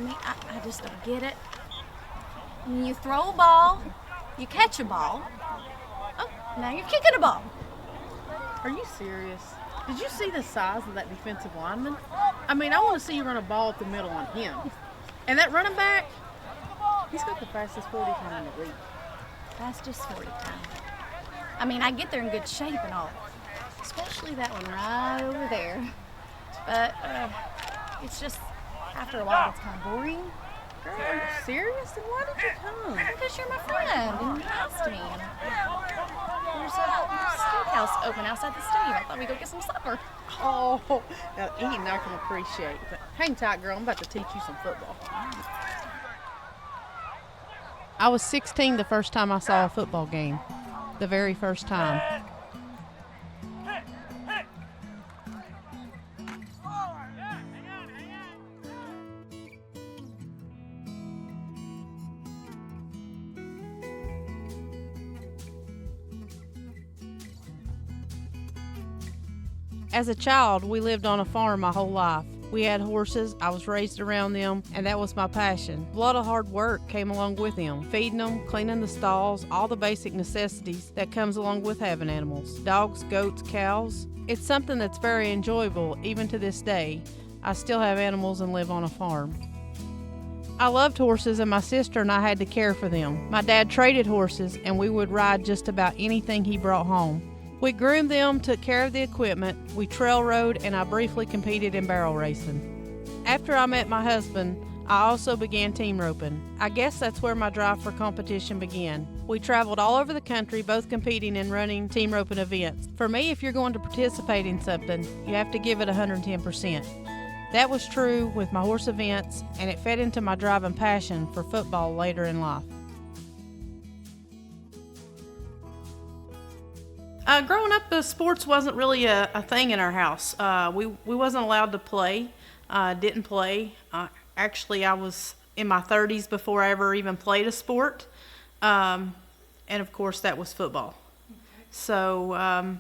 I just don't get it. I mean, you throw a ball, you catch a ball. Oh, now you're kicking a ball. Are you serious? Did you see the size of that defensive lineman? I mean, I want to see you run a ball up the middle on him. And that running back, he's got the fastest 40 time in the league. Fastest 40 time. I mean, I get there in good shape and all, especially that one right over there. But it's just, after a while, it's kind of boring. Girl, are you serious? Then why did you come? Because you're my friend and you're nice to me. There's a steakhouse open outside the stadium. I thought we'd go get some supper. Oh, now eating I can appreciate. But hang tight, girl. I'm about to teach you some football. I was 16 the first time I saw a football game. The very first time. As a child, we lived on a farm my whole life. We had horses, I was raised around them, and that was my passion. A lot of hard work came along with them. Feeding them, cleaning the stalls, all the basic necessities that comes along with having animals. Dogs, goats, cows. It's something that's very enjoyable, even to this day. I still have animals and live on a farm. I loved horses, and my sister and I had to care for them. My dad traded horses, and we would ride just about anything he brought home. We groomed them, took care of the equipment, we trail rode, and I briefly competed in barrel racing. After I met my husband, I also began team roping. I guess that's where my drive for competition began. We traveled all over the country, both competing and running team roping events. For me, if you're going to participate in something, you have to give it 110%. That was true with my horse events, and it fed into my drive and passion for football later in life. Growing up, sports wasn't really a thing in our house. We wasn't allowed to play, didn't play. Actually, I was in my 30s before I ever even played a sport. And of course, that was football. So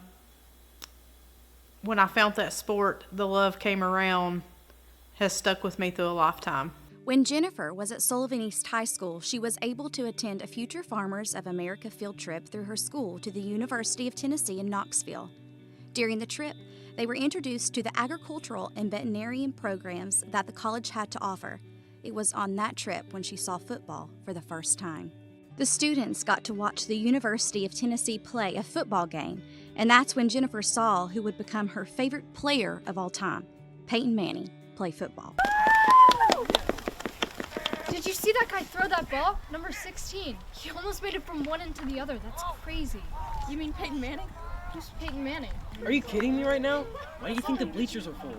when I found that sport, the love came around, has stuck with me through a lifetime. When Jennifer was at Sullivan East High School, she was able to attend a Future Farmers of America field trip through her school to the University of Tennessee in Knoxville. During the trip, they were introduced to the agricultural and veterinarian programs that the college had to offer. It was on that trip when she saw football for the first time. The students got to watch the University of Tennessee play a football game, and that's when Jennifer saw who would become her favorite player of all time, Peyton Manning, play football. Did you see that guy throw that ball? Number 16. He almost made it from one end to the other. That's crazy. You mean Peyton Manning? Who's Peyton Manning? Are you kidding me right now? Why do you think the bleachers are full?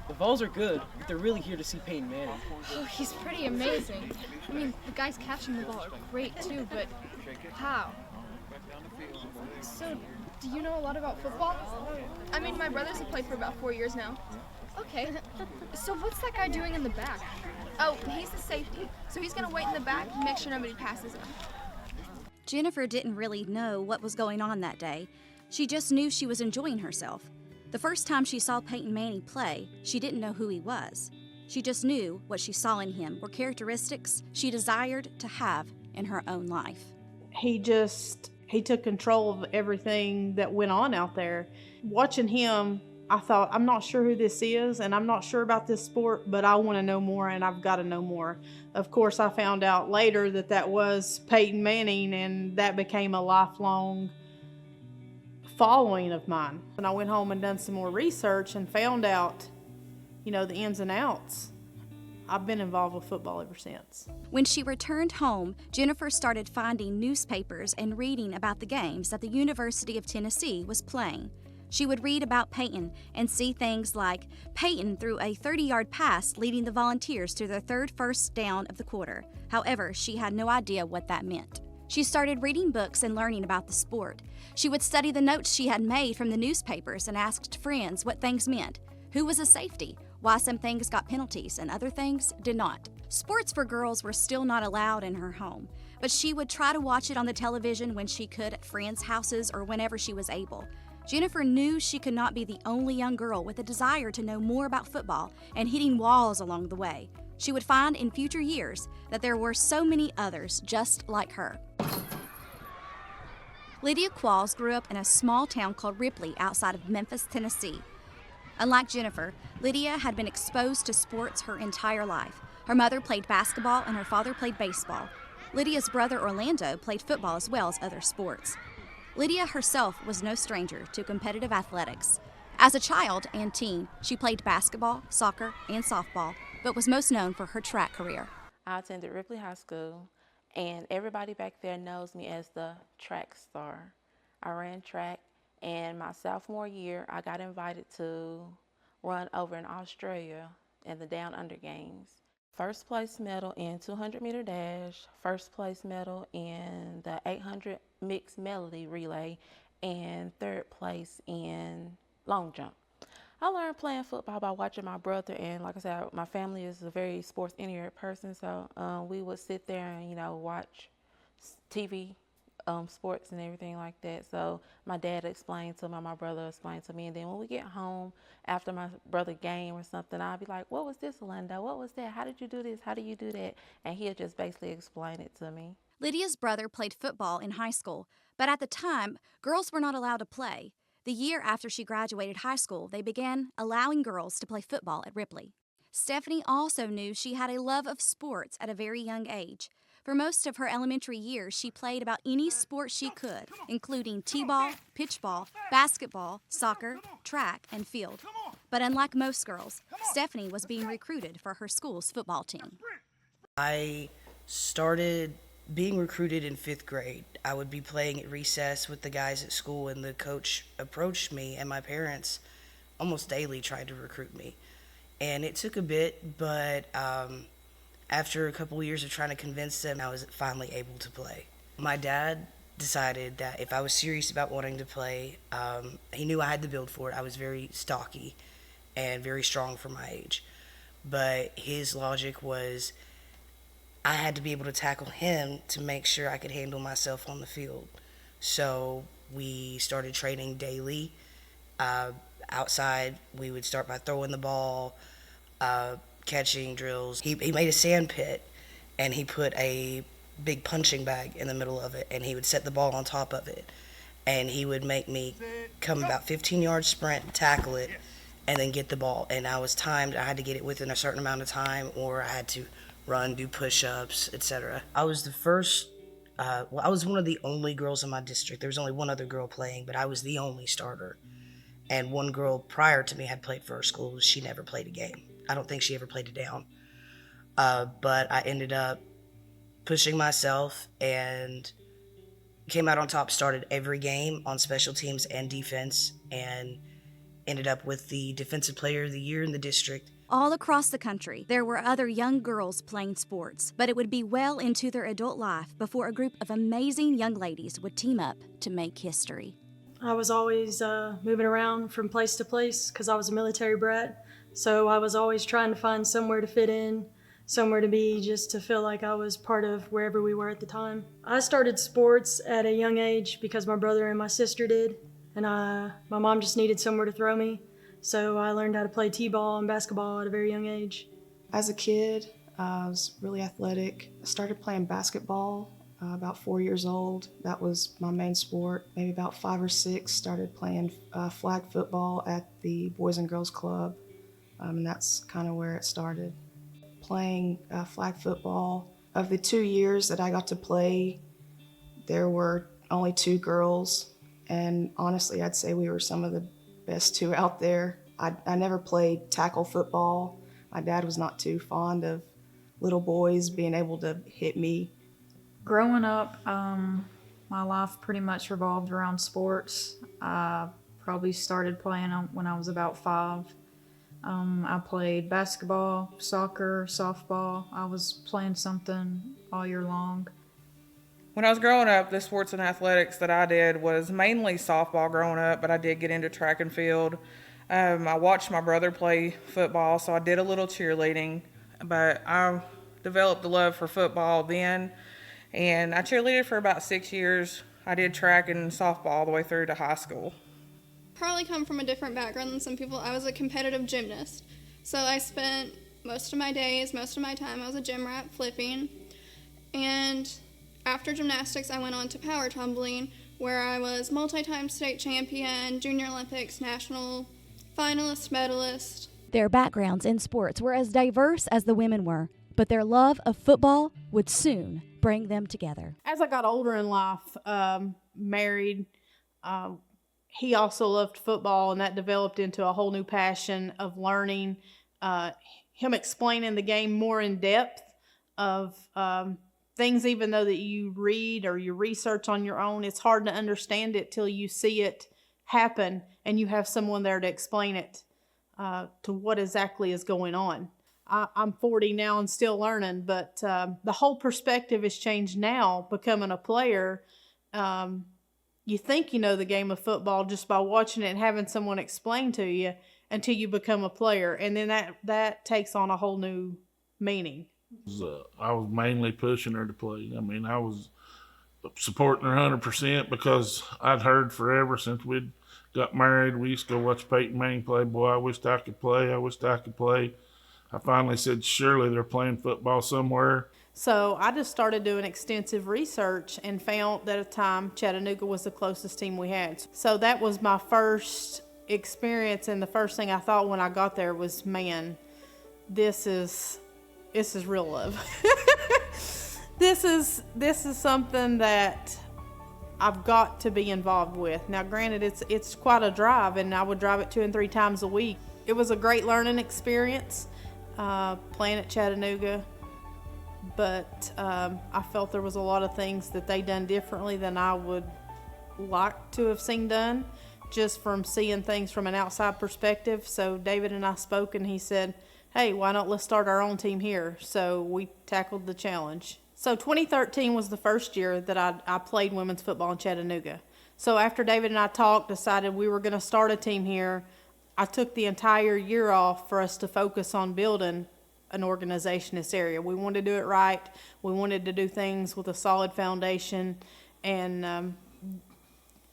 The Vols are good, but they're really here to see Peyton Manning. Oh, he's pretty amazing. I mean, the guys catching the ball are great too, but how? So, do you know a lot about football? I mean, my brothers have played for about 4 years now. Okay. So what's that guy doing in the back? Oh, he's the safety, so he's going to wait in the back and make sure nobody passes him. Jennifer didn't really know what was going on that day. She just knew she was enjoying herself. The first time she saw Peyton Manning play, she didn't know who he was. She just knew what she saw in him were characteristics she desired to have in her own life. He took control of everything that went on out there. Watching him, I thought, I'm not sure who this is, and I'm not sure about this sport, but I want to know more, and I've got to know more. Of course, I found out later that was Peyton Manning, and that became a lifelong following of mine. And I went home and done some more research and found out, the ins and outs. I've been involved with football ever since. When she returned home, Jennifer started finding newspapers and reading about the games that the University of Tennessee was playing. She would read about Peyton and see things like Peyton threw a 30-yard pass leading the Volunteers to their third first down of the quarter. However, she had no idea what that meant. She started reading books and learning about the sport. She would study the notes she had made from the newspapers and asked friends what things meant, who was a safety, why some things got penalties and other things did not. Sports for girls were still not allowed in her home, but she would try to watch it on the television when she could at friends' houses or whenever she was able. Jennifer knew she could not be the only young girl with a desire to know more about football and hitting walls along the way. She would find in future years that there were so many others just like her. Lydia Qualls grew up in a small town called Ripley outside of Memphis, Tennessee. Unlike Jennifer, Lydia had been exposed to sports her entire life. Her mother played basketball and her father played baseball. Lydia's brother Orlando played football as well as other sports. Lydia herself was no stranger to competitive athletics. As a child and teen, she played basketball, soccer, and softball, but was most known for her track career. I attended Ripley High School, and everybody back there knows me as the track star. I ran track, and my sophomore year, I got invited to run over in Australia in the Down Under Games. First place medal in 200-meter dash, first place medal in the 800 mixed melody relay, and third place in long jump. I learned playing football by watching my brother, and like I said, my family is a very sports-oriented person, so we would sit there and, watch TV, sports and everything like that. So my dad explained to me, my brother explained to me, and then when we get home after my brother game or something, I'd be like, what was this, Orlando? What was that? How did you do this? How do you do that? And he'll just basically explain it to me. Lydia's brother played football in high school, but at the time, girls were not allowed to play. The year after she graduated high school, they began allowing girls to play football at Ripley. Stephanie also knew she had a love of sports at a very young age. For most of her elementary years, she played about any sport she could, including t-ball, pitchball, basketball, soccer, track, and field. But unlike most girls, Stephanie was being recruited for her school's football team. I started being recruited in 5th grade. I would be playing at recess with the guys at school, and the coach approached me, and my parents almost daily tried to recruit me. And it took a bit, but after a couple years of trying to convince them, I was finally able to play. My dad decided that if I was serious about wanting to play, he knew I had the build for it. I was very stocky and very strong for my age. But his logic was I had to be able to tackle him to make sure I could handle myself on the field. So we started training daily. Outside, we would start by throwing the ball, catching drills. He made a sand pit, and he put a big punching bag in the middle of it, and he would set the ball on top of it. And he would make me come about 15-yard sprint, tackle it, and then get the ball. And I was timed. I had to get it within a certain amount of time, or I had to run, do push-ups, etc. I was the first, I was one of the only girls in my district. There was only one other girl playing, but I was the only starter. And one girl prior to me had played for her school. She never played a game. I don't think she ever played it down. But I ended up pushing myself and came out on top, started every game on special teams and defense, and ended up with the Defensive Player of the Year in the district. All across the country, there were other young girls playing sports, but it would be well into their adult life before a group of amazing young ladies would team up to make history. I was always moving around from place to place because I was a military brat, so I was always trying to find somewhere to fit in, somewhere to be, just to feel like I was part of wherever we were at the time. I started sports at a young age because my brother and my sister did, and my mom just needed somewhere to throw me, so I learned how to play t-ball and basketball at a very young age. As a kid, I was really athletic. I started playing basketball about 4 years old. That was my main sport. Maybe about 5 or 6, started playing flag football at the Boys and Girls Club, and that's kind of where it started. Playing flag football. Of the 2 years that I got to play, there were only 2 girls, and honestly, I'd say we were some of the best 2 out there. I never played tackle football. My dad was not too fond of little boys being able to hit me. Growing up, my life pretty much revolved around sports. I probably started playing when I was about 5. I played basketball, soccer, softball. I was playing something all year long. When I was growing up, the sports and athletics that I did was mainly softball growing up, but I did get into track and field. I watched my brother play football, so I did a little cheerleading, but I developed a love for football then, and I cheerleaded for about 6 years. I did track and softball all the way through to high school. Probably come from a different background than some people. I was a competitive gymnast, so I spent most of my days, most of my time, I was a gym rat flipping. And after gymnastics, I went on to power tumbling, where I was multi-time state champion, Junior Olympics, national finalist, medalist. Their backgrounds in sports were as diverse as the women were, but their love of football would soon bring them together. As I got older in life, married, he also loved football, and that developed into a whole new passion of learning, him explaining the game more in depth of things, even though that you read or you research on your own, it's hard to understand it till you see it happen and you have someone there to explain it to what exactly is going on. I'm 40 now and still learning, but the whole perspective has changed now becoming a player. You think you know the game of football just by watching it and having someone explain to you until you become a player. And then that takes on a whole new meaning. I was mainly pushing her to play. I mean, I was supporting her 100% because I'd heard forever since we'd got married. We used to go watch Peyton Manning play. Boy, I wished I could play. I wished I could play. I finally said, surely they're playing football somewhere. So I just started doing extensive research and found that at the time Chattanooga was the closest team we had. So that was my first experience, and the first thing I thought when I got there was, man, this is real love. This is something that I've got to be involved with. Now, granted, it's quite a drive, and I would drive it 2 and 3 times a week. It was a great learning experience playing at Chattanooga, but I felt there was a lot of things that they done differently than I would like to have seen done, just from seeing things from an outside perspective. So David and I spoke, and he said, hey, why not let's start our own team here? So we tackled the challenge. So 2013 was the first year that I played women's football in Chattanooga. So after David and I talked, decided we were going to start a team here, I took the entire year off for us to focus on building an organization in this area. We wanted to do it right. We wanted to do things with a solid foundation, and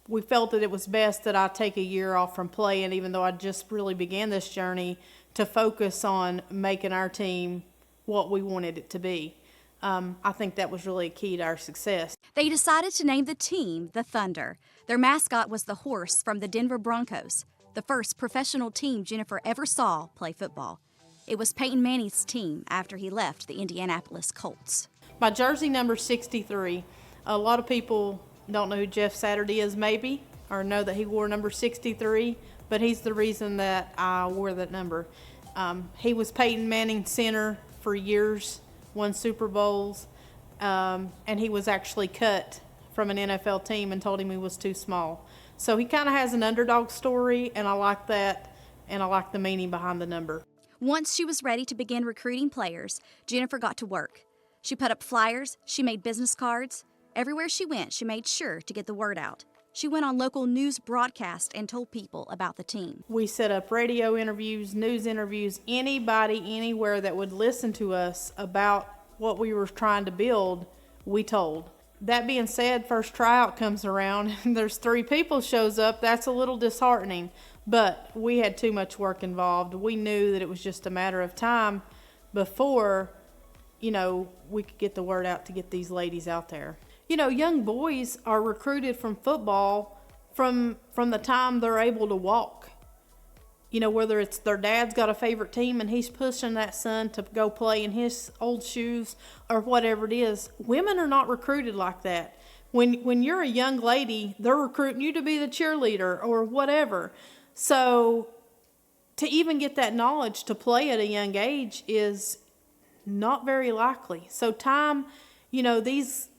we felt that it was best that I take a year off from playing, even though I just really began this journey, to focus on making our team what we wanted it to be. I think that was really key to our success. They decided to name the team the Thunder. Their mascot was the horse from the Denver Broncos, the first professional team Jennifer ever saw play football. It was Peyton Manning's team after he left the Indianapolis Colts. My jersey number 63. A lot of people don't know who Jeff Saturday is, maybe, or know that he wore number 63, but he's the reason that I wore that number. He was Peyton Manning's center for years, won Super Bowls, and he was actually cut from an NFL team and told him he was too small. So he kind of has an underdog story, and I like that, and I like the meaning behind the number. Once she was ready to begin recruiting players, Jennifer got to work. She put up flyers, she made business cards. Everywhere she went, she made sure to get the word out. She went on local news broadcasts and told people about the team. We set up radio interviews, news interviews, anybody, anywhere that would listen to us about what we were trying to build, we told. That being said, first tryout comes around and there's 3 people shows up. That's a little disheartening, but we had too much work involved. We knew that it was just a matter of time before, we could get the word out to get these ladies out there. Young boys are recruited from football from the time they're able to walk. Whether it's their dad's got a favorite team and he's pushing that son to go play in his old shoes or whatever it is. Women are not recruited like that. When you're a young lady, they're recruiting you to be the cheerleader or whatever. So to even get that knowledge to play at a young age is not very likely. So time, these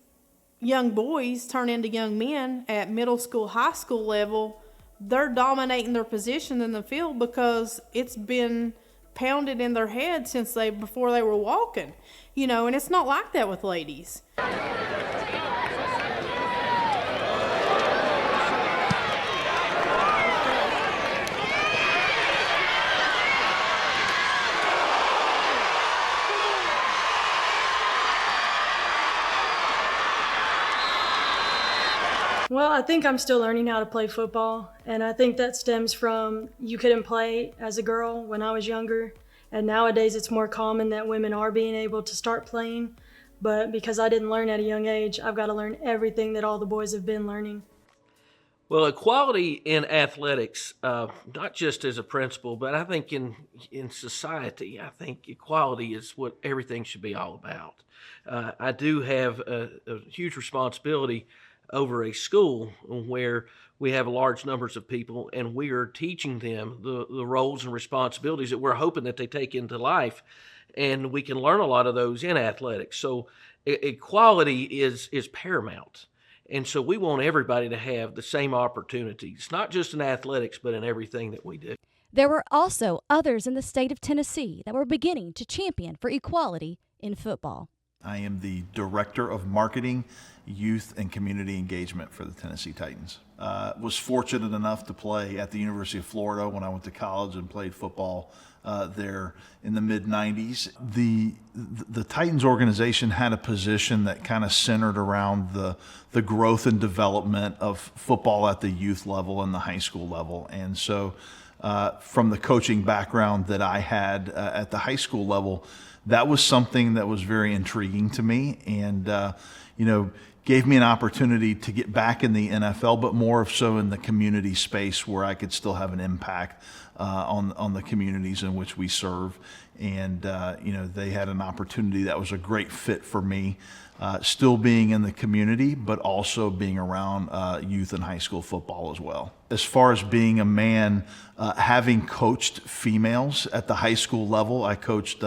young boys turn into young men at middle school, high school level. They're dominating their position in the field because it's been pounded in their head since before they were walking, and it's not like that with ladies. Well, I think I'm still learning how to play football, and I think that stems from you couldn't play as a girl when I was younger, And nowadays it's more common that women are being able to start playing. But because I didn't learn at a young age, I've got to learn everything that all the boys have been learning. Well, equality in athletics, not just as a principle, but I think in society, I think equality is what everything should be all about. I do have a huge responsibility over a school where we have large numbers of people, and we are teaching them the roles and responsibilities that we're hoping that they take into life, and we can learn a lot of those in athletics. So equality is paramount. And so we want everybody to have the same opportunities, not just in athletics, but in everything that we do. There were also others in the state of Tennessee that were beginning to champion for equality in football. I am the Director of Marketing, Youth, and Community Engagement for the Tennessee Titans. Was fortunate enough to play at the University of Florida when I went to college and played football there in the mid-90s. The Titans organization had a position that kind of centered around the growth and development of football at the youth level and the high school level. And so from the coaching background that I had at the high school level, that was something that was very intriguing to me, and gave me an opportunity to get back in the NFL, but more so in the community space where I could still have an impact on the communities in which we serve. And they had an opportunity that was a great fit for me, still being in the community, but also being around youth and high school football as well. As far as being a man, having coached females at the high school level, I coached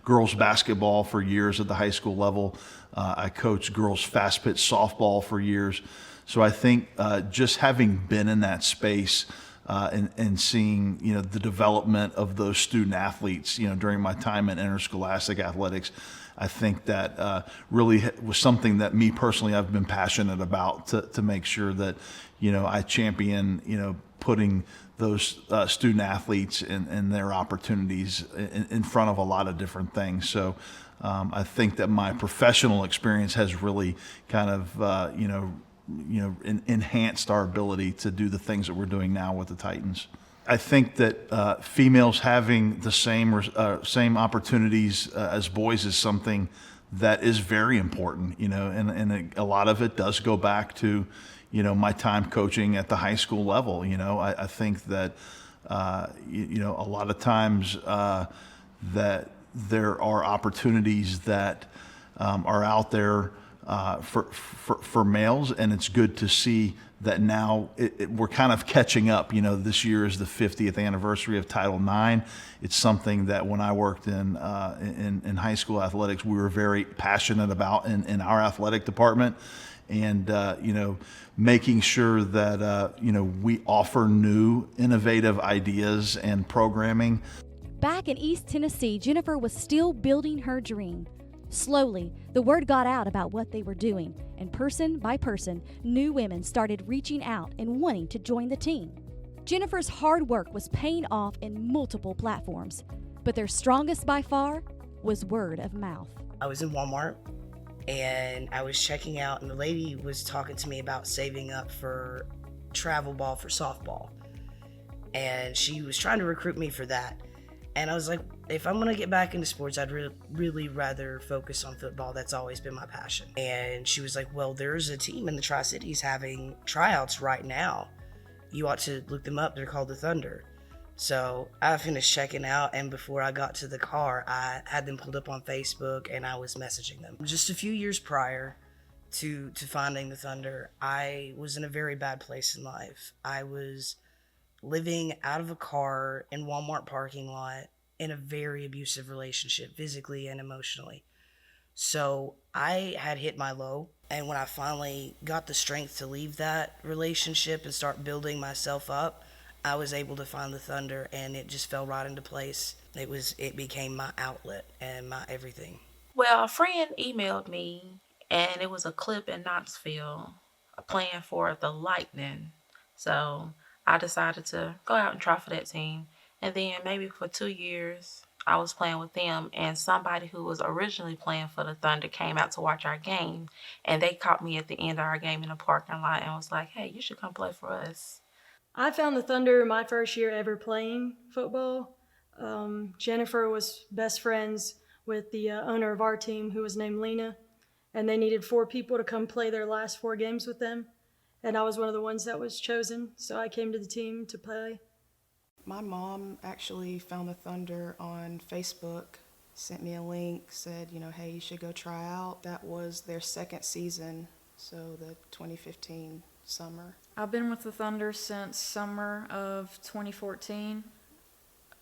girls basketball for years at the high school level. I coached girls fast pitch softball for years. So I think just having been in that space and seeing the development of those student athletes during my time in interscholastic athletics, I think that really was something that me personally I've been passionate about to make sure that I champion putting those student athletes and their opportunities in front of a lot of different things. So I think that my professional experience has really kind of enhanced our ability to do the things that we're doing now with the Titans. I think that females having the same opportunities as boys is something that is very important, and a lot of it does go back to, my time coaching at the high school level. I think that, a lot of times that there are opportunities that are out there for males, and it's good to see that now we're kind of catching up. This year is the 50th anniversary of Title IX. It's something that when I worked in high school athletics, we were very passionate about in our athletic department, and making sure that we offer new, innovative ideas and programming. Back in East Tennessee, Jennifer was still building her dream. Slowly, the word got out about what they were doing, and person by person, new women started reaching out and wanting to join the team. Jennifer's hard work was paying off in multiple platforms, but their strongest by far was word of mouth. I was in Walmart, and I was checking out, and the lady was talking to me about saving up for travel ball for softball, and she was trying to recruit me for that. And I was like, if I'm gonna get back into sports, I'd really rather focus on football. That's always been my passion. And she was like, well, there's a team in the Tri-Cities having tryouts right now. You ought to look them up. They're called the Thunder. So I finished checking out, and before I got to the car, I had them pulled up on Facebook, and I was messaging them. Just a few years prior to finding the Thunder, I was in a very bad place in life. I was living out of a car in Walmart parking lot in a very abusive relationship, physically and emotionally. So I had hit my low, and when I finally got the strength to leave that relationship and start building myself up, I was able to find the Thunder, and it just fell right into place. It became my outlet and my everything. Well, a friend emailed me, and it was a clip in Knoxville playing for the Lightning. So I decided to go out and try for that team. And then maybe for 2 years, I was playing with them, and somebody who was originally playing for the Thunder came out to watch our game, and they caught me at the end of our game in the parking lot and was like, hey, you should come play for us. I found the Thunder my first year ever playing football. Jennifer was best friends with the owner of our team, who was named Lena, and they needed 4 people to come play their last 4 games with them. And I was one of the ones that was chosen, so I came to the team to play. My mom actually found the Thunder on Facebook, sent me a link, said, hey, you should go try out. That was their second season, so the 2015 summer. I've been with the Thunder since summer of 2014.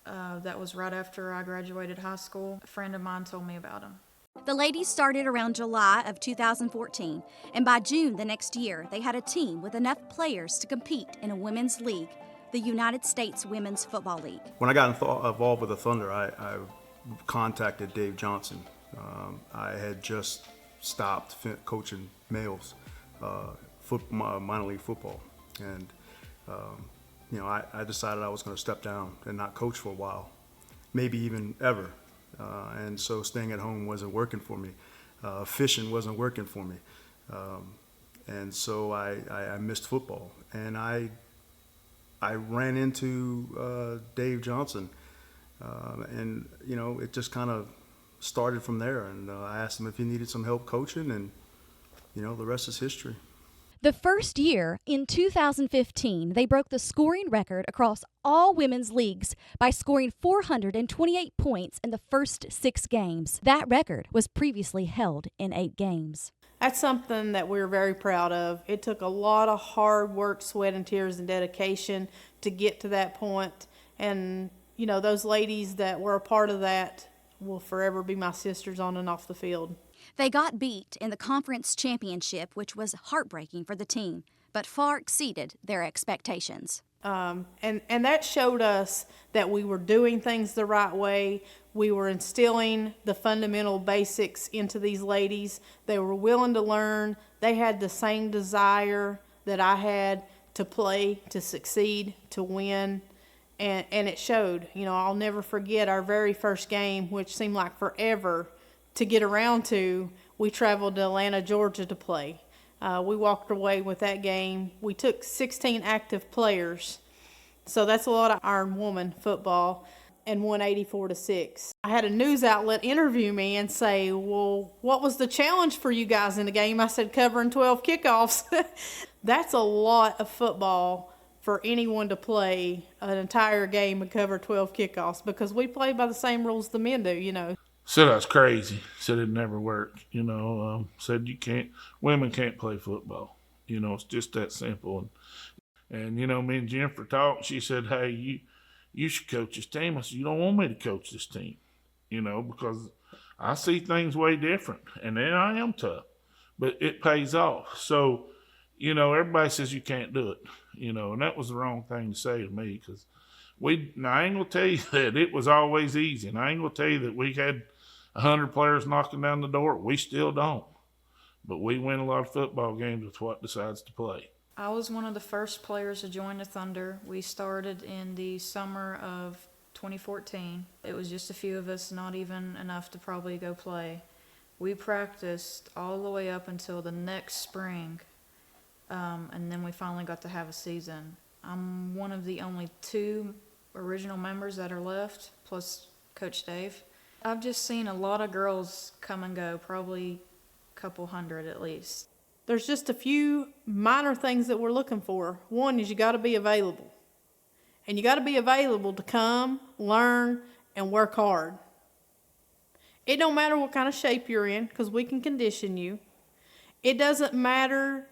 That was right after I graduated high school. A friend of mine told me about them. The ladies started around July of 2014, and by June the next year, they had a team with enough players to compete in a women's league, the United States Women's Football League. When I got involved with the Thunder, I contacted Dave Johnson. I had just stopped coaching males, minor league football, and I decided I was going to step down and not coach for a while, maybe even ever. And so staying at home wasn't working for me. Fishing wasn't working for me. And so I missed football. And I ran into Dave Johnson. And, it just kind of started from there. And I asked him if he needed some help coaching, and, the rest is history. The first year, in 2015, they broke the scoring record across all women's leagues by scoring 428 points in the first 6 games. That record was previously held in 8 games. That's something that we're very proud of. It took a lot of hard work, sweat and tears and dedication to get to that point. And, those ladies that were a part of that will forever be my sisters on and off the field. They got beat in the conference championship, which was heartbreaking for the team, but far exceeded their expectations. And that showed us that we were doing things the right way. We were instilling the fundamental basics into these ladies. They were willing to learn. They had the same desire that I had to play, to succeed, to win. And it showed. I'll never forget our very first game, which seemed like forever to get around to. We traveled to Atlanta, Georgia to play. We walked away with that game. We took 16 active players, so that's a lot of Iron Woman football, and won 84-6. I had a news outlet interview me and say, well, what was the challenge for you guys in the game? I said, covering 12 kickoffs. That's a lot of football for anyone to play an entire game and cover 12 kickoffs, because we play by the same rules the men do, Said I was crazy. Said it'd never work. Said women can't play football. It's just that simple. And me and Jennifer talked. She said, hey, you should coach this team. I said, you don't want me to coach this team, because I see things way different. And then I am tough, but it pays off. So, everybody says you can't do it, and that was the wrong thing to say to me, because I ain't going to tell you that it was always easy. And I ain't going to tell you that we had 100 players knocking down the door. We still don't. But we win a lot of football games with what decides to play. I was one of the first players to join the Thunder. We started in the summer of 2014. It was just a few of us, not even enough to probably go play. We practiced all the way up until the next spring, and then we finally got to have a season. I'm one of the only 2 original members that are left, plus Coach Dave. I've just seen a lot of girls come and go, probably a couple hundred at least. There's just a few minor things that we're looking for. One is you got to be available. And you got to be available to come, learn, and work hard. It don't matter what kind of shape you're in, because we can condition you. It doesn't matter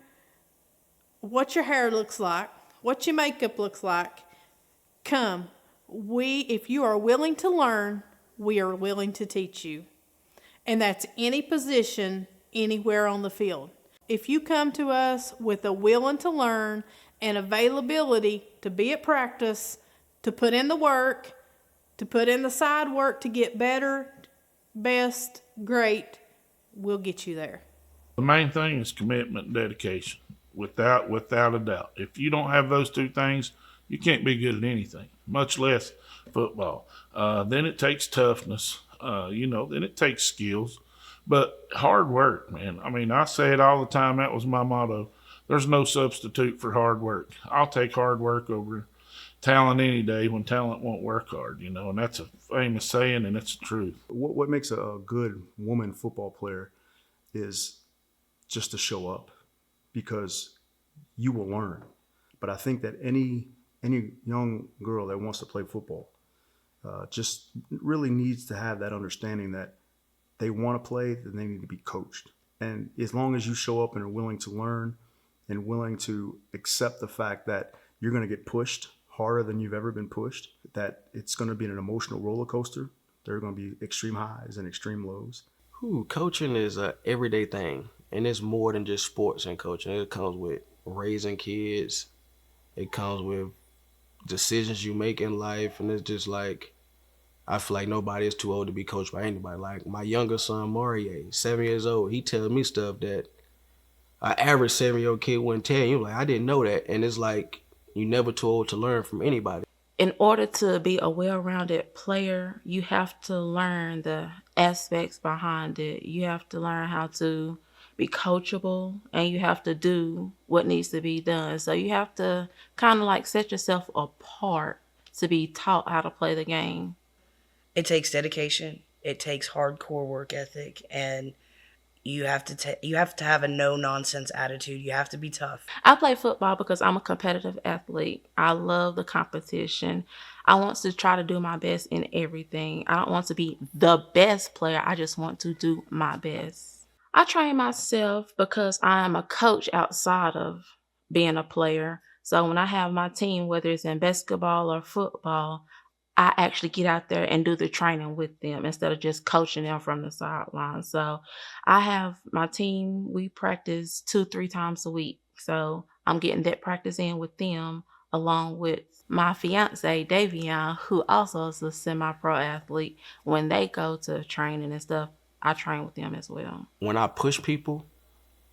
what your hair looks like, what your makeup looks like. Come. If you are willing to learn, we are willing to teach you. And that's any position, anywhere on the field. If you come to us with a willing to learn and availability to be at practice, to put in the work, to put in the side work to get better, best, great, we'll get you there. The main thing is commitment and dedication, without a doubt. If you don't have those 2 things, you can't be good at anything, much less football. Then it takes toughness, then it takes skills, but hard work, man. I say it all the time. That was my motto. There's no substitute for hard work. I'll take hard work over, talent any day when talent won't work hard, you know, and that's a famous saying, and it's the truth. What makes a good woman football player is just to show up, because you will learn. But I think that any young girl that wants to play football just really needs to have that understanding that they want to play, then they need to be coached. And as long as you show up and are willing to learn and willing to accept the fact that you're going to get pushed harder than you've ever been pushed, that it's going to be an emotional roller coaster. There are going to be extreme highs and extreme lows. Coaching is an everyday thing, and it's more than just sports and coaching. It comes with raising kids. It comes with decisions you make in life, and it's just like, I feel like nobody is too old to be coached by anybody. Like my younger son, Maurier, 7 years old, he tells me stuff that an average 7-year-old kid wouldn't tell you. Like, I didn't know that. And it's like, you're never too old to learn from anybody. In order to be a well-rounded player, you have to learn the aspects behind it. You have to learn how to be coachable, and you have to do what needs to be done. So you have to kind of like set yourself apart to be taught how to play the game. It takes dedication. It takes hardcore work ethic, and you have to have a no-nonsense attitude. You have to be tough. I play football because I'm a competitive athlete. I love the competition. I want to try to do my best in everything. I don't want to be the best player. I just want to do my best. I train myself because I am a coach outside of being a player. So when I have my team, whether it's in basketball or football, I actually get out there and do the training with them instead of just coaching them from the sideline. So I have my team, we practice 2-3 times a week. So I'm getting that practice in with them along with my fiance, Davion, who also is a semi-pro athlete. When they go to training and stuff, I train with them as well. When I push people,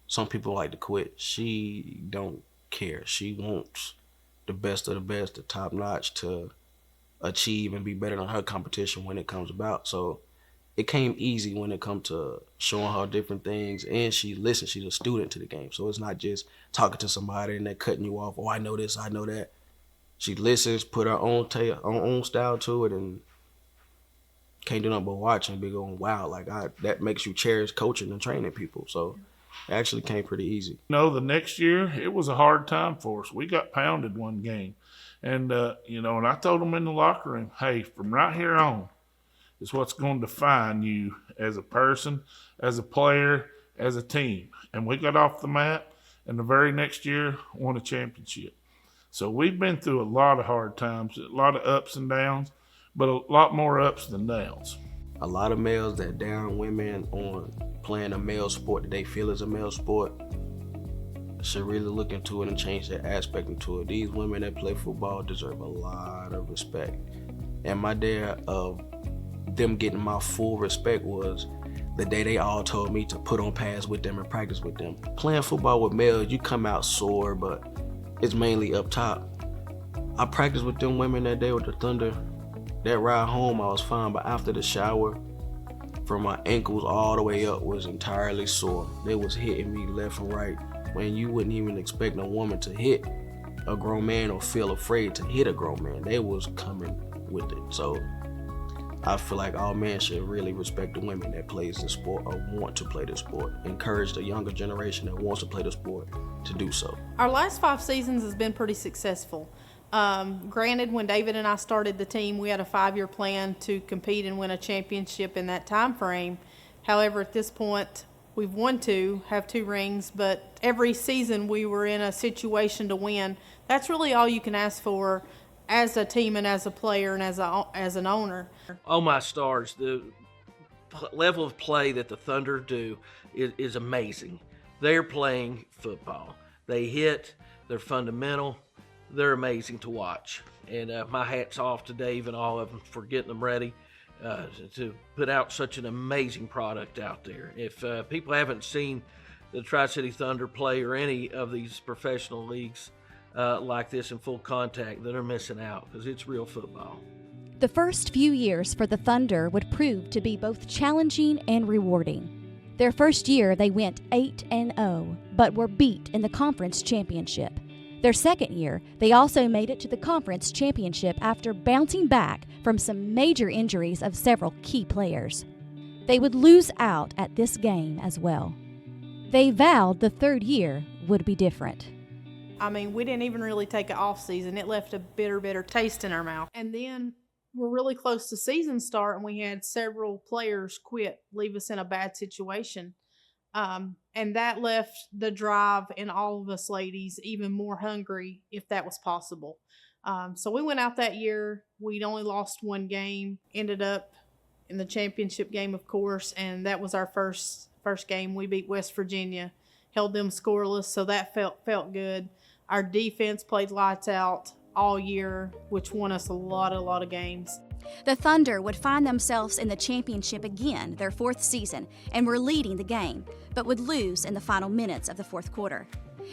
some people like to quit. She don't care. She wants the best of the best, the top notch to achieve and be better than her competition when it comes about. So it came easy when it comes to showing her different things, and she listens. She's a student to the game. So it's not just talking to somebody and they're cutting you off. Oh, I know this, I know that. She listens, put her own style to it, and can't do nothing but watch and be going, wow, like that makes you cherish coaching and training people. So it actually came pretty easy. You know, the next year, it was a hard time for us. We got pounded one game. And, and I told them in the locker room, hey, from right here on is what's going to define you as a person, as a player, as a team. And we got off the mat, and the very next year won a championship. So we've been through a lot of hard times, a lot of ups and downs, but a lot more ups than downs. A lot of males that down women on playing a male sport that they feel is a male sport should really look into it and change their aspect into it. These women that play football deserve a lot of respect. And my day of them getting my full respect was the day they all told me to put on pads with them and practice with them. Playing football with males, you come out sore, but it's mainly up top. I practiced with them women that day with the Thunder. That ride home, I was fine, but after the shower, from my ankles all the way up was entirely sore. They was hitting me left and right when you wouldn't even expect a woman to hit a grown man or feel afraid to hit a grown man. They was coming with it. So I feel like all men should really respect the women that plays the sport or want to play the sport. Encourage the younger generation that wants to play the sport to do so. Our last 5 seasons has been pretty successful. Granted, when David and I started the team, we had a 5-year plan to compete and win a championship in that time frame. However, at this point, we've won 2, have 2 rings, but every season we were in a situation to win. That's really all you can ask for as a team and as a player and as an owner. Oh my stars, the level of play that the Thunder do is amazing. They're playing football. They hit, they're fundamental, they're amazing to watch. And my hat's off to Dave and all of them for getting them ready to put out such an amazing product out there. If people haven't seen the Tri-City Thunder play or any of these professional leagues like this in full contact, then they're missing out because it's real football. The first few years for the Thunder would prove to be both challenging and rewarding. Their first year, they went 8-0, but were beat in the conference championship. Their second year, they also made it to the conference championship after bouncing back from some major injuries of several key players. They would lose out at this game as well. They vowed the third year would be different. I mean, we didn't even really take an off season. It left a bitter taste in our mouth. And then we're really close to season start, and we had several players quit, leave us in a bad situation. And that left the drive in all of us ladies even more hungry, if that was possible. So we went out that year. We'd only lost one game, ended up in the championship game, of course, and that was our first game. We beat West Virginia, held them scoreless, so that felt good. Our defense played lights out all year, which won us a lot of games. The Thunder would find themselves in the championship again, their fourth season, and were leading the game, but would lose in the final minutes of the fourth quarter.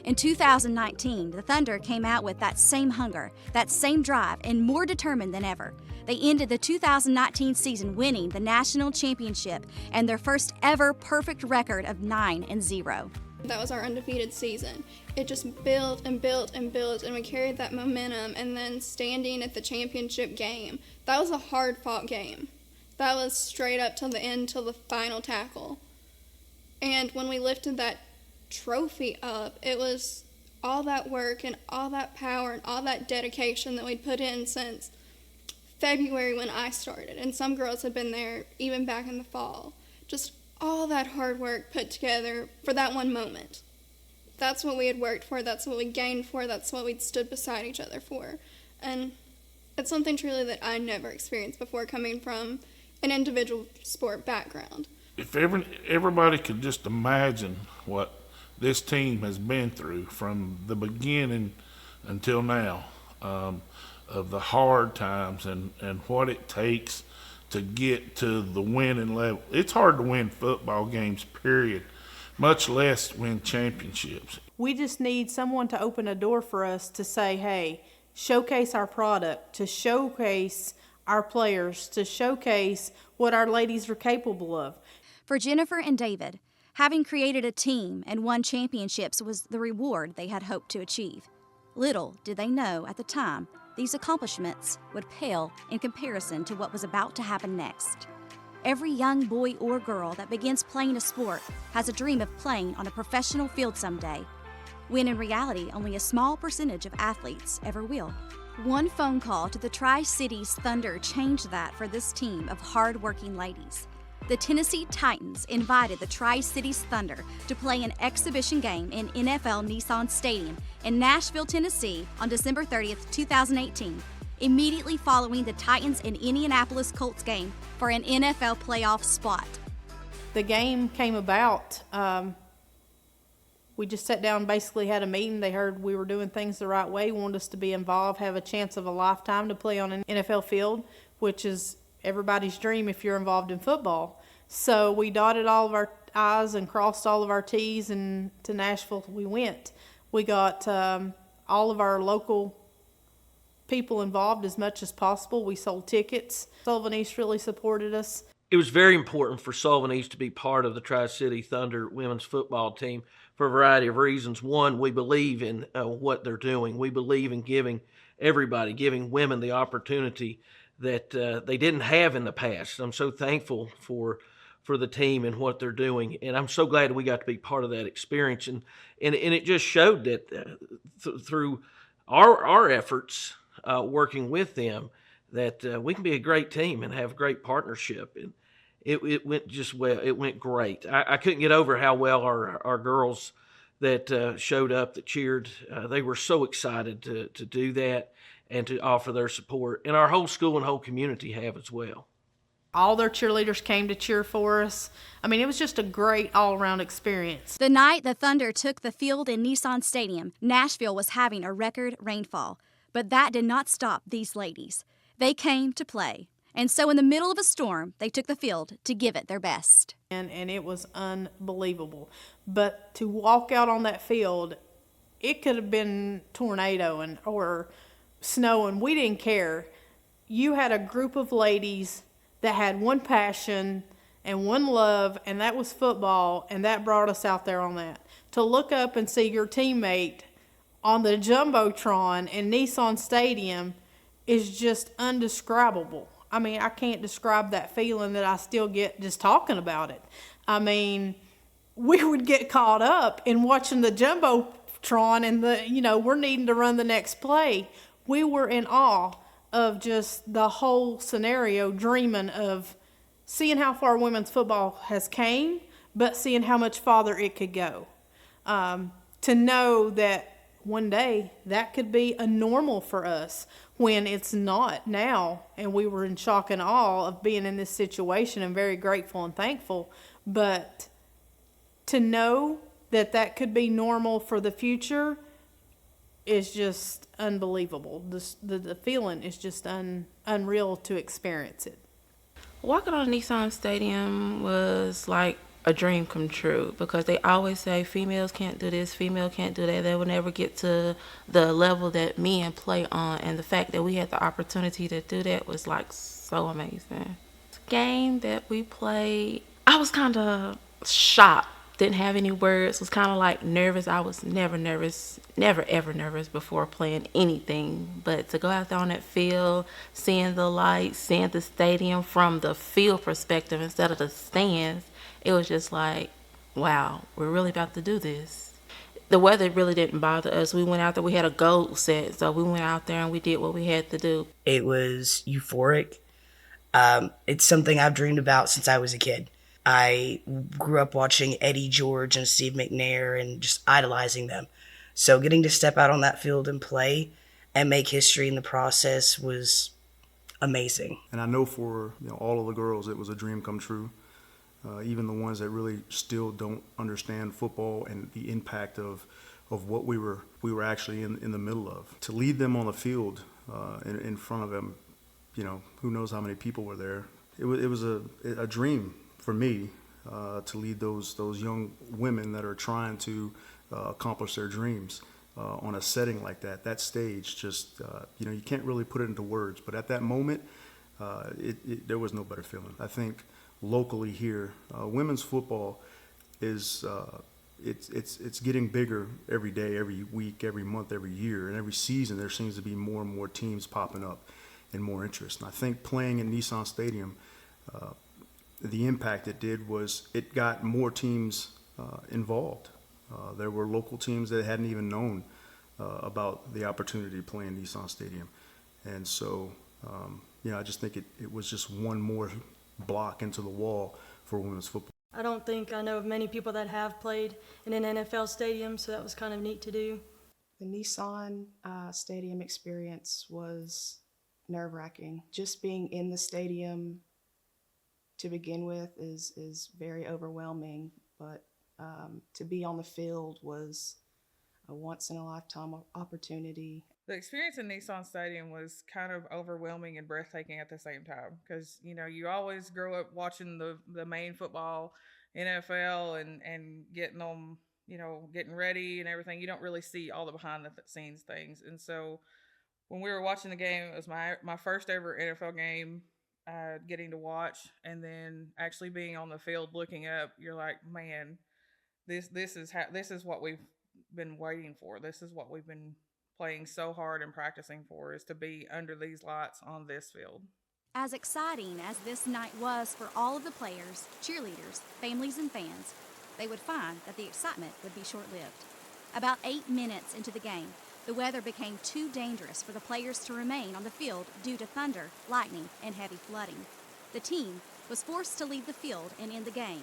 In 2019, the Thunder came out with that same hunger, that same drive, and more determined than ever. They ended the 2019 season winning the national championship and their first ever perfect record of 9-0. That was our undefeated season. It just built and built and built, and we carried that momentum, and then standing at the championship game, that was a hard-fought game. That was straight up till the end, till the final tackle. And when we lifted that trophy up, it was all that work and all that power and all that dedication that we'd put in since February when I started, and some girls had been there even back in the fall. Just all that hard work put together for that one moment. That's what we had worked for, that's what we gained for, that's what we'd stood beside each other for. And it's something truly that I never experienced before, coming from an individual sport background. If everybody could just imagine what this team has been through from the beginning until now, of the hard times and what it takes to get to the winning level. It's hard to win football games, period, much less win championships. We just need someone to open a door for us to say, hey, showcase our product, to showcase our players, to showcase what our ladies are capable of. For Jennifer and David, having created a team and won championships was the reward they had hoped to achieve. Little did they know at the time these accomplishments would pale in comparison to what was about to happen next. Every young boy or girl that begins playing a sport has a dream of playing on a professional field someday, when in reality only a small percentage of athletes ever will. One phone call to the Tri-Cities Thunder changed that for this team of hard-working ladies. The Tennessee Titans invited the Tri-Cities Thunder to play an exhibition game in NFL Nissan Stadium in Nashville, Tennessee on December 30th, 2018, immediately following the Titans and Indianapolis Colts game for an NFL playoff spot. The game came about. We just sat down and basically had a meeting. They heard we were doing things the right way, wanted us to be involved, have a chance of a lifetime to play on an NFL field, which is everybody's dream if you're involved in football. So we dotted all of our I's and crossed all of our T's, and to Nashville we went. We got all of our local people involved as much as possible. We sold tickets. Sullivan East really supported us. It was very important for Sullivan East to be part of the Tri-City Thunder women's football team for a variety of reasons. One, we believe in what they're doing. We believe in giving women the opportunity that they didn't have in the past. I'm so thankful for the team and what they're doing, and I'm so glad we got to be part of that experience. And it just showed that through our efforts working with them, that we can be a great team and have a great partnership. And it went just well. It went great. I couldn't get over how well our girls that showed up, that cheered, they were so excited to do that and to offer their support. And our whole school and whole community have as well. All their cheerleaders came to cheer for us. I mean, it was just a great all-around experience. The night the Thunder took the field in Nissan Stadium, Nashville was having a record rainfall. But that did not stop these ladies. They came to play. And so in the middle of a storm, they took the field to give it their best. And it was unbelievable. But to walk out on that field, it could have been tornado or snow, and we didn't care. You had a group of ladies that had one passion and one love, and that was football, and that brought us out there on that. To look up and see your teammate on the Jumbotron in Nissan Stadium is just undescribable. I mean, I can't describe that feeling that I still get just talking about it. I mean, we would get caught up in watching the Jumbotron and we're needing to run the next play. We were in awe of just the whole scenario, dreaming of seeing how far women's football has came, but seeing how much farther it could go. To know that one day that could be a normal for us when it's not now. And we were in shock and awe of being in this situation and very grateful and thankful. But to know that that could be normal for the future is just unbelievable. The feeling is just unreal to experience it. Walking on Nissan Stadium was like a dream come true, because they always say females can't do this, female can't do that. They will never get to the level that men play on, and the fact that we had the opportunity to do that was like so amazing. The game that we played, I was kind of shocked. Didn't have any words, was kind of like nervous. I was never ever nervous before playing anything. But to go out there on that field, seeing the lights, seeing the stadium from the field perspective instead of the stands, it was just like, wow, we're really about to do this. The weather really didn't bother us. We went out there, we had a goal set, so we went out there and we did what we had to do. It was euphoric. It's something I've dreamed about since I was a kid. I grew up watching Eddie George and Steve McNair and just idolizing them. So getting to step out on that field and play and make history in the process was amazing. And I know for all of the girls, it was a dream come true. Even the ones that really still don't understand football and the impact of what we were actually in the middle of. To lead them on the field in front of them, who knows how many people were there. It was a dream for me to lead those young women that are trying to accomplish their dreams on a setting like that. That stage, just you can't really put it into words. But at that moment, there was no better feeling. I think locally here, women's football is it's getting bigger every day, every week, every month, every year, and every season. There seems to be more and more teams popping up and more interest. And I think playing in Nissan Stadium, the impact it did was it got more teams involved. There were local teams that hadn't even known about the opportunity to play in Nissan Stadium. And so, I just think it was just one more block into the wall for women's football. I don't think I know of many people that have played in an NFL stadium, so that was kind of neat to do. The Nissan Stadium experience was nerve-wracking. Just being in the stadium to begin with is very overwhelming, but to be on the field was a once-in-a-lifetime opportunity. The experience in Nissan Stadium was kind of overwhelming and breathtaking at the same time, because you always grow up watching the main football, NFL, and getting them, getting ready and everything. You don't really see all the behind the scenes things. And so when we were watching the game, it was my first ever NFL game, getting to watch, and then actually being on the field looking up. You're like, man, this is what we've been waiting for. This is what we've been playing so hard and practicing for, is to be under these lights on this field. As exciting as this night was for all of the players, cheerleaders, families, and fans, they would find that the excitement would be short-lived. About 8 minutes into the game, the weather became too dangerous for the players to remain on the field due to thunder, lightning, and heavy flooding. The team was forced to leave the field and end the game,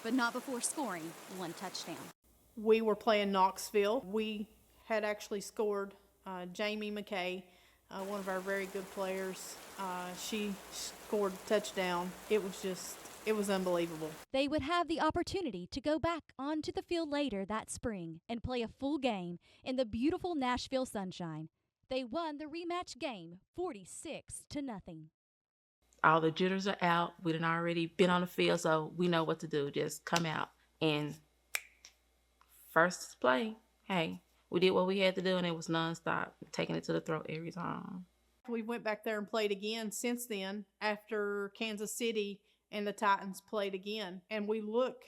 but not before scoring one touchdown. We were playing Knoxville. We had actually scored Jamie McKay, one of our very good players. She scored a touchdown. It was unbelievable. They would have the opportunity to go back onto the field later that spring and play a full game in the beautiful Nashville sunshine. They won the rematch game 46-0. All the jitters are out. We done already been on the field, so we know what to do. Just come out and first play, hey, we did what we had to do, and it was nonstop, taking it to the throat every time. We went back there and played again since then, after Kansas City and the Titans played again. And we look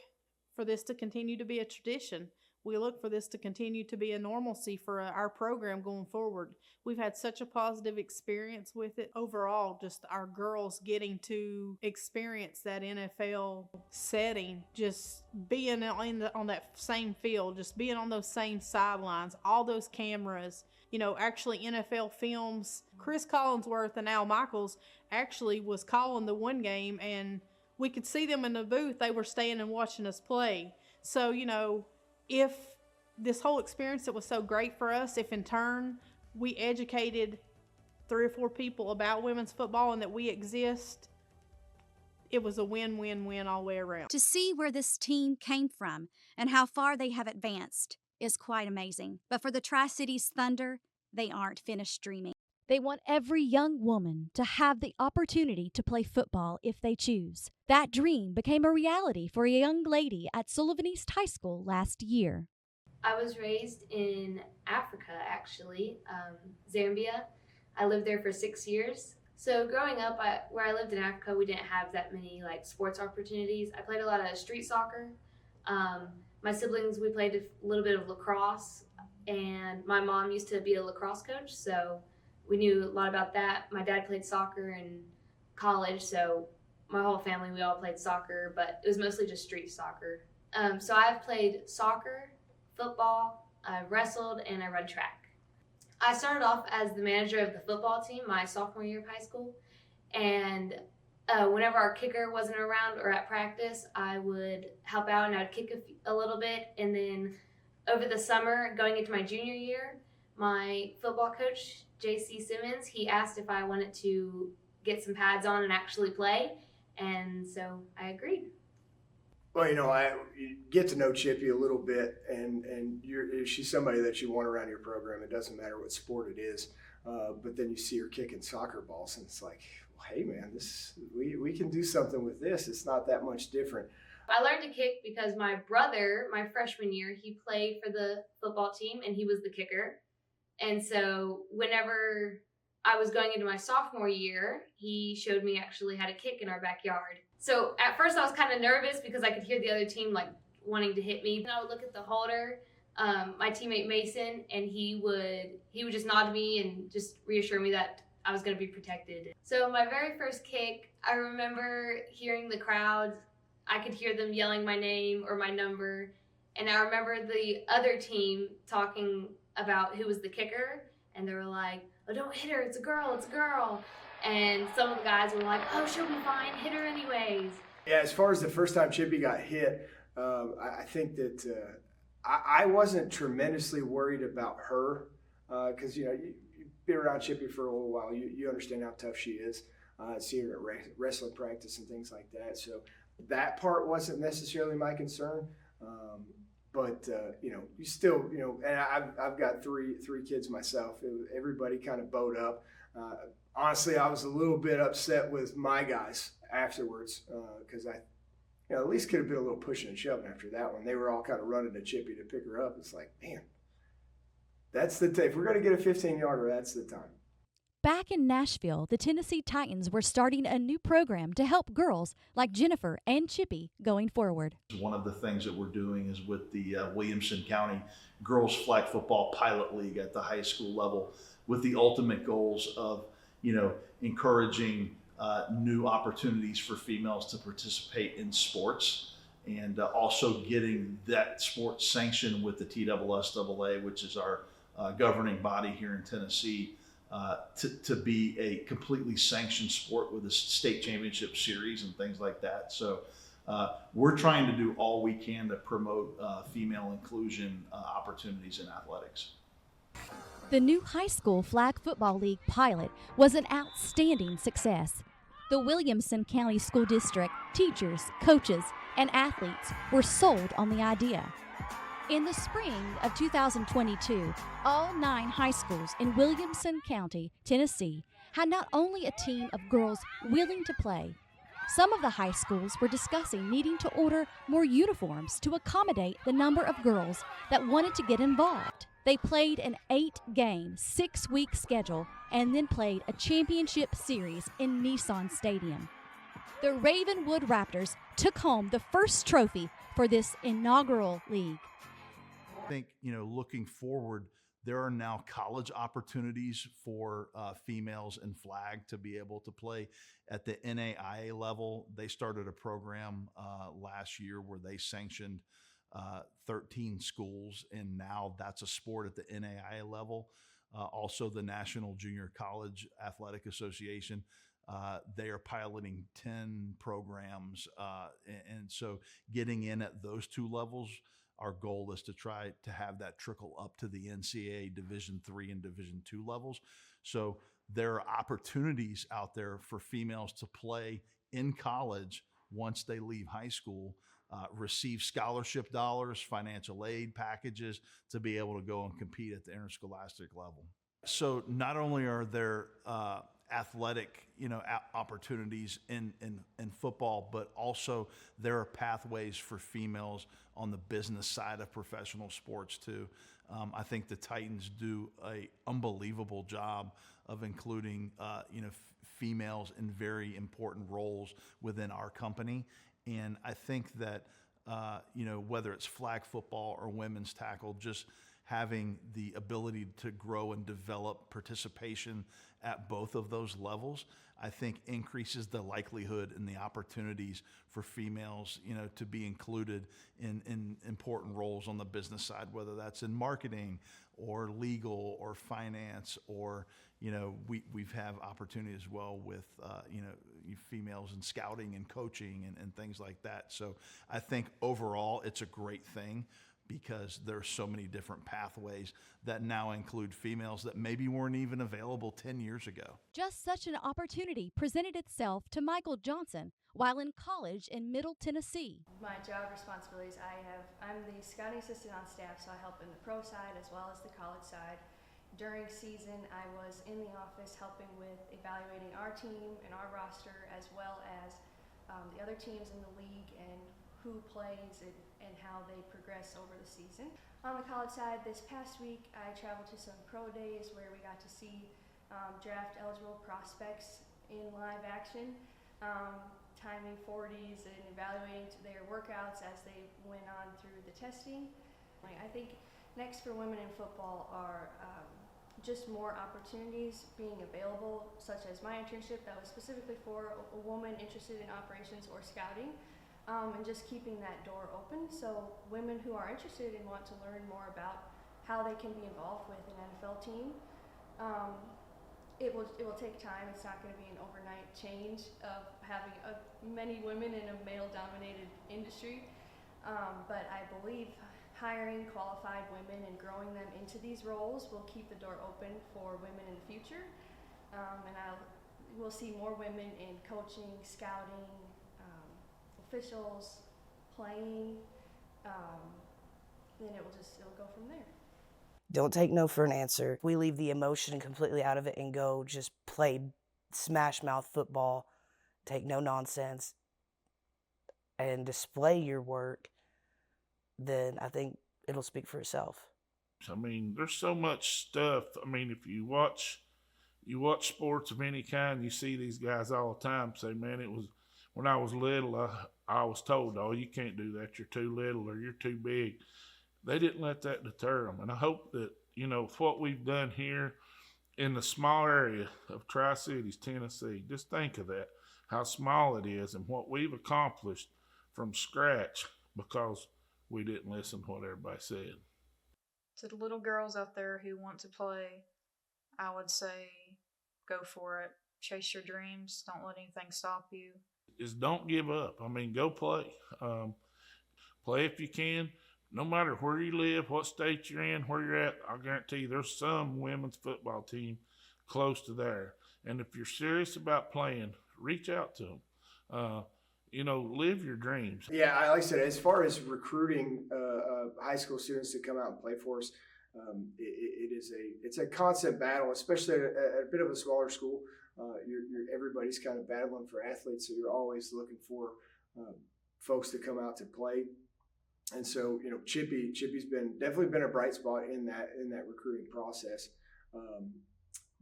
for this to continue to be a tradition. We look for this to continue to be a normalcy for our program going forward. We've had such a positive experience with it. Overall, just our girls getting to experience that NFL setting, just being on that same field, just being on those same sidelines, all those cameras, actually NFL films. Chris Collinsworth and Al Michaels actually was calling the one game, and we could see them in the booth. They were staying and watching us play. So, if this whole experience that was so great for us, if in turn we educated 3 or 4 people about women's football and that we exist, it was a win-win-win all the way around. To see where this team came from and how far they have advanced is quite amazing. But for the Tri-Cities Thunder, they aren't finished dreaming. They want every young woman to have the opportunity to play football if they choose. That dream became a reality for a young lady at Sullivan East High School last year. I was raised in Africa, actually, Zambia. I lived there for 6 years. So growing up, where I lived in Africa, we didn't have that many sports opportunities. I played a lot of street soccer. My siblings, we played a little bit of lacrosse, and my mom used to be a lacrosse coach, so we knew a lot about that. My dad played soccer in college, so my whole family, we all played soccer, but it was mostly just street soccer. So I've played soccer, football, I wrestled, and I run track. I started off as the manager of the football team my sophomore year of high school, and whenever our kicker wasn't around or at practice, I would help out and I would kick a little bit. And then over the summer, going into my junior year, my football coach, J.C. Simmons, he asked if I wanted to get some pads on and actually play, and so I agreed. Well, you get to know Chippy a little bit, and she's somebody that you want around your program. It doesn't matter what sport it is, but then you see her kicking soccer balls, and it's like, well, hey man, we can do something with this. It's not that much different. I learned to kick because my brother, my freshman year, he played for the football team, and he was the kicker. And so whenever I was going into my sophomore year, he showed me actually how to kick in our backyard. So at first I was kind of nervous because I could hear the other team wanting to hit me. And I would look at the holder, my teammate Mason, and he would just nod to me and just reassure me that I was going to be protected. So my very first kick, I remember hearing the crowd. I could hear them yelling my name or my number. And I remember the other team talking about who was the kicker, and they were like, oh, don't hit her, it's a girl. And some of the guys were like, oh, she'll be fine, hit her anyways. Yeah, as far as the first time Chippy got hit, I think that I wasn't tremendously worried about her because, you've been around Chippy for a little while. You understand how tough she is. See her at wrestling practice and things like that. So that part wasn't necessarily my concern. But you still, and I've got three kids myself. Everybody kind of bowed up. Honestly, I was a little bit upset with my guys afterwards because I at least could have been a little pushing and shoving after that one. They were all kind of running to Chippy to pick her up. It's like, man, that's the time. If we're going to get a 15-yarder, that's the time. Back in Nashville, the Tennessee Titans were starting a new program to help girls like Jennifer and Chippy going forward. One of the things that we're doing is with the Williamson County Girls Flag Football Pilot League at the high school level, with the ultimate goals of, encouraging new opportunities for females to participate in sports, and also getting that sport sanctioned with the TSSAA, which is our governing body here in Tennessee. To be a completely sanctioned sport with a state championship series and things like that. So we're trying to do all we can to promote female inclusion opportunities in athletics. The new high school flag football league pilot was an outstanding success. The Williamson County School District, teachers, coaches, and athletes were sold on the idea. In the spring of 2022, all 9 high schools in Williamson County, Tennessee, had not only a team of girls willing to play. Some of the high schools were discussing needing to order more uniforms to accommodate the number of girls that wanted to get involved. They played an 8-game, 6-week schedule and then played a championship series in Nissan Stadium. The Ravenwood Raptors took home the first trophy for this inaugural league. I think, looking forward, there are now college opportunities for females in flag to be able to play at the NAIA level. They started a program last year where they sanctioned 13 schools, and now that's a sport at the NAIA level. Also, the National Junior College Athletic Association, they are piloting 10 programs. And so getting in at those two levels, our goal is to try to have that trickle up to the NCAA Division III and Division II levels. So there are opportunities out there for females to play in college once they leave high school, receive scholarship dollars, financial aid packages to be able to go and compete at the interscholastic level. So not only are there athletic, opportunities in football, but also there are pathways for females on the business side of professional sports too. I think the Titans do an unbelievable job of including, females in very important roles within our company. And I think that, whether it's flag football or women's tackle, just having the ability to grow and develop participation at both of those levels, I think increases the likelihood and the opportunities for females, to be included in important roles on the business side, whether that's in marketing or legal or finance, or, we've have opportunity as well with, females in scouting and coaching and things like that. So I think overall it's a great thing, because there are so many different pathways that now include females that maybe weren't even available 10 years ago. Just such an opportunity presented itself to Michael Johnson while in college in Middle Tennessee. My job responsibilities, I'm the scouting assistant on staff, so I help in the pro side as well as the college side. During season, I was in the office helping with evaluating our team and our roster, as well as the other teams in the league and who plays and how they progress over the season. On the college side, this past week I traveled to some pro days where we got to see draft eligible prospects in live action, timing 40s and evaluating their workouts as they went on through the testing. I think next for women in football are just more opportunities being available, such as my internship that was specifically for a woman interested in operations or scouting. And just keeping that door open so women who are interested and want to learn more about how they can be involved with an NFL team, it will take time. It's not going to be an overnight change of having many women in a male-dominated industry, but I believe hiring qualified women and growing them into these roles will keep the door open for women in the future, and we'll see more women in coaching, scouting, officials, playing, then it'll go from there. Don't take no for an answer. We leave the emotion completely out of it and go just play smash mouth football, take no nonsense, and display your work, then I think it'll speak for itself. I mean, there's so much stuff. I mean, if you watch sports of any kind, you see these guys all the time say, man, when I was little, I was told, oh, you can't do that. You're too little or you're too big. They didn't let that deter them. And I hope that, with what we've done here in the small area of Tri-Cities, Tennessee, just think of that, how small it is and what we've accomplished from scratch because we didn't listen to what everybody said. To the little girls out there who want to play, I would say go for it. Chase your dreams. Don't let anything stop you. Is don't give up. I mean, go play. Play if you can. No matter where you live, what state you're in, where you're at, I guarantee you there's some women's football team close to there. And if you're serious about playing, reach out to them. Live your dreams. Yeah, like I said, as far as recruiting high school students to come out and play for us, it's a constant battle, especially at a bit of a smaller school. Everybody's kind of battling for athletes, so you're always looking for folks to come out to play. And so, Chippy's definitely been a bright spot in that recruiting process.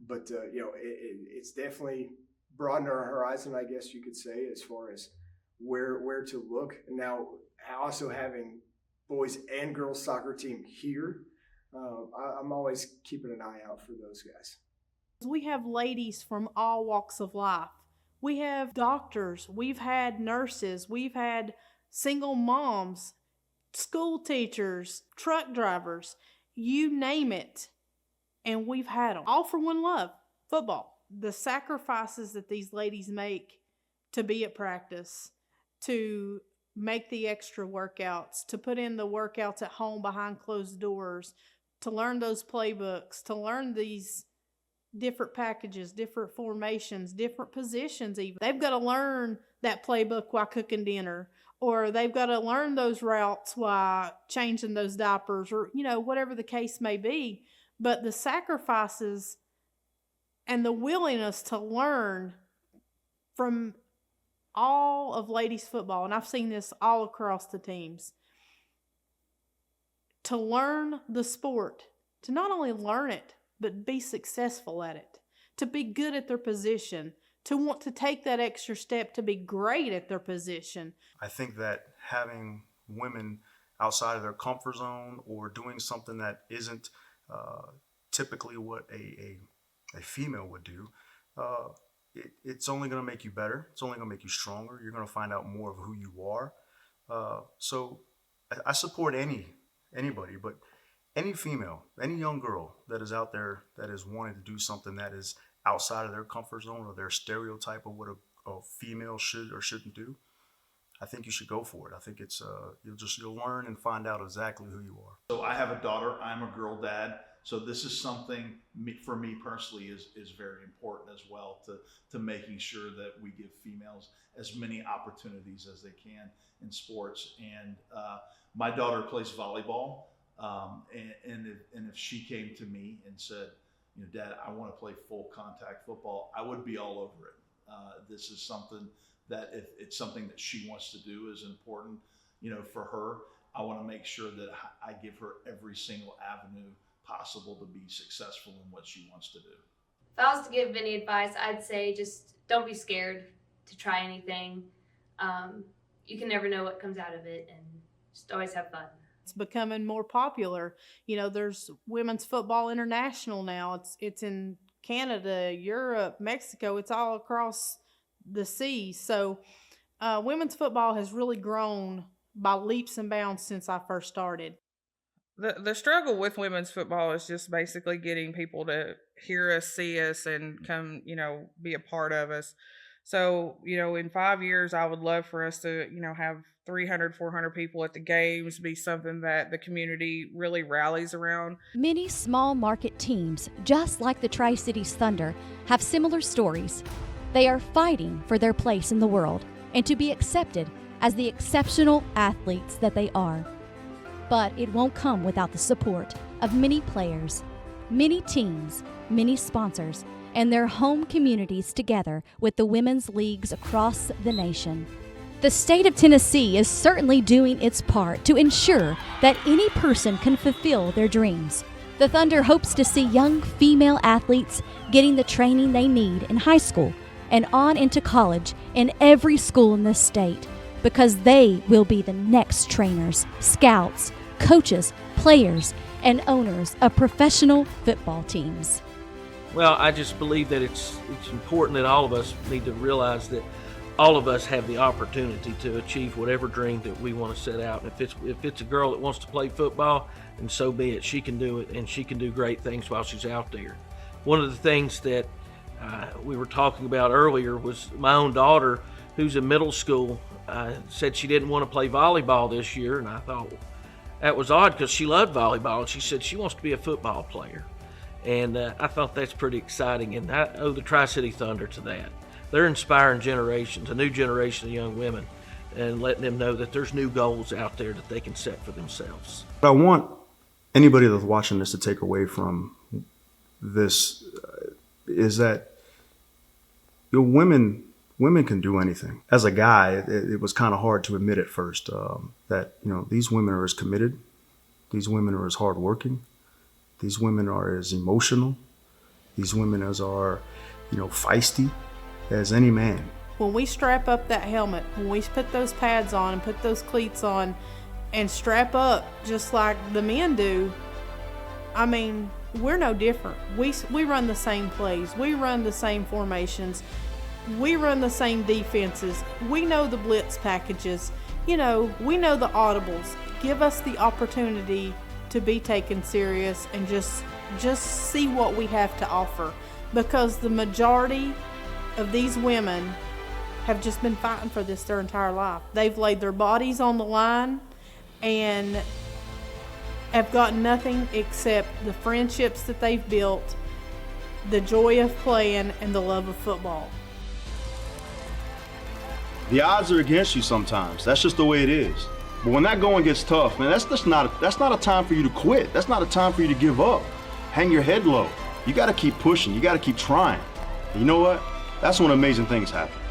But it's definitely broadened our horizon, I guess you could say, as far as where to look. Now, also having boys and girls soccer team here. I'm always keeping an eye out for those guys. We have ladies from all walks of life. We have doctors, we've had nurses, we've had single moms, school teachers, truck drivers, you name it, and we've had them. All for one love, football. The sacrifices that these ladies make to be at practice, to make the extra workouts, to put in the workouts at home behind closed doors, to learn those playbooks, to learn these different packages, different formations, different positions even. They've got to learn that playbook while cooking dinner, or they've got to learn those routes while changing those diapers, or, whatever the case may be. But the sacrifices and the willingness to learn from all of ladies football, and I've seen this all across the teams, to learn the sport, to not only learn it, but be successful at it, to be good at their position, to want to take that extra step to be great at their position. I think that having women outside of their comfort zone or doing something that isn't typically what a female would do, it's only going to make you better. It's only going to make you stronger. You're going to find out more of who you are. So I support anybody, but any female, any young girl that is out there that is wanting to do something that is outside of their comfort zone or their stereotype of what a female should or shouldn't do, I think you should go for it. I think it's you'll learn and find out exactly who you are. So I have a daughter. I'm a girl dad. So this is something for me personally is very important as well, to making sure that we give females as many opportunities as they can in sports. And my daughter plays volleyball. And if she came to me and said, Dad, I want to play full contact football, I would be all over it. This is something that if it's something that she wants to do is important, for her. I want to make sure that I give her every single avenue possible to be successful in what she wants to do. If I was to give any advice, I'd say just don't be scared to try anything. You can never know what comes out of it, and just always have fun. It's becoming more popular. There's Women's Football International now. It's in Canada, Europe, Mexico. It's all across the seas. So women's football has really grown by leaps and bounds since I first started. The struggle with women's football is just basically getting people to hear us, see us, and come, be a part of us. So, in 5 years, I would love for us to, have 300, 400 people at the games, be something that the community really rallies around. Many small market teams, just like the Tri-Cities Thunder, have similar stories. They are fighting for their place in the world and to be accepted as the exceptional athletes that they are. But it won't come without the support of many players, many teams, many sponsors, and their home communities together with the women's leagues across the nation. The state of Tennessee is certainly doing its part to ensure that any person can fulfill their dreams. The Thunder hopes to see young female athletes getting the training they need in high school and on into college in every school in the state, because they will be the next trainers, scouts, coaches, players, and owners of professional football teams. Well, I just believe that it's important that all of us need to realize that all of us have the opportunity to achieve whatever dream that we want to set out. And if it's a girl that wants to play football, then so be it. She can do it, and she can do great things while she's out there. One of the things that we were talking about earlier was my own daughter, who's in middle school, said she didn't want to play volleyball this year, and I thought, well, that was odd because she loved volleyball, and she said she wants to be a football player. And I thought that's pretty exciting, and I owe the Tri-City Thunder to that. They're inspiring generations, a new generation of young women, and letting them know that there's new goals out there that they can set for themselves. What I want anybody that's watching this to take away from this is that women can do anything. As a guy, it was kind of hard to admit at first that these women are as committed, these women are as hardworking, these women are as emotional, these women are feisty as any man. When we strap up that helmet, when we put those pads on and put those cleats on, and strap up just like the men do, I mean, we're no different. We run the same plays. We run the same formations. We run the same defenses. We know the blitz packages. You know, we know the audibles. Give us the opportunity to be taken serious and just see what we have to offer, because the majority of these women have just been fighting for this their entire life. They've laid their bodies on the line and have got nothing except the friendships that they've built, the joy of playing, and the love of football. The odds are against you sometimes. That's just the way it is. But when that going gets tough, man, that's not a time for you to quit. That's not a time for you to give up. Hang your head low. You got to keep pushing. You got to keep trying. And you know what? That's when amazing things happen.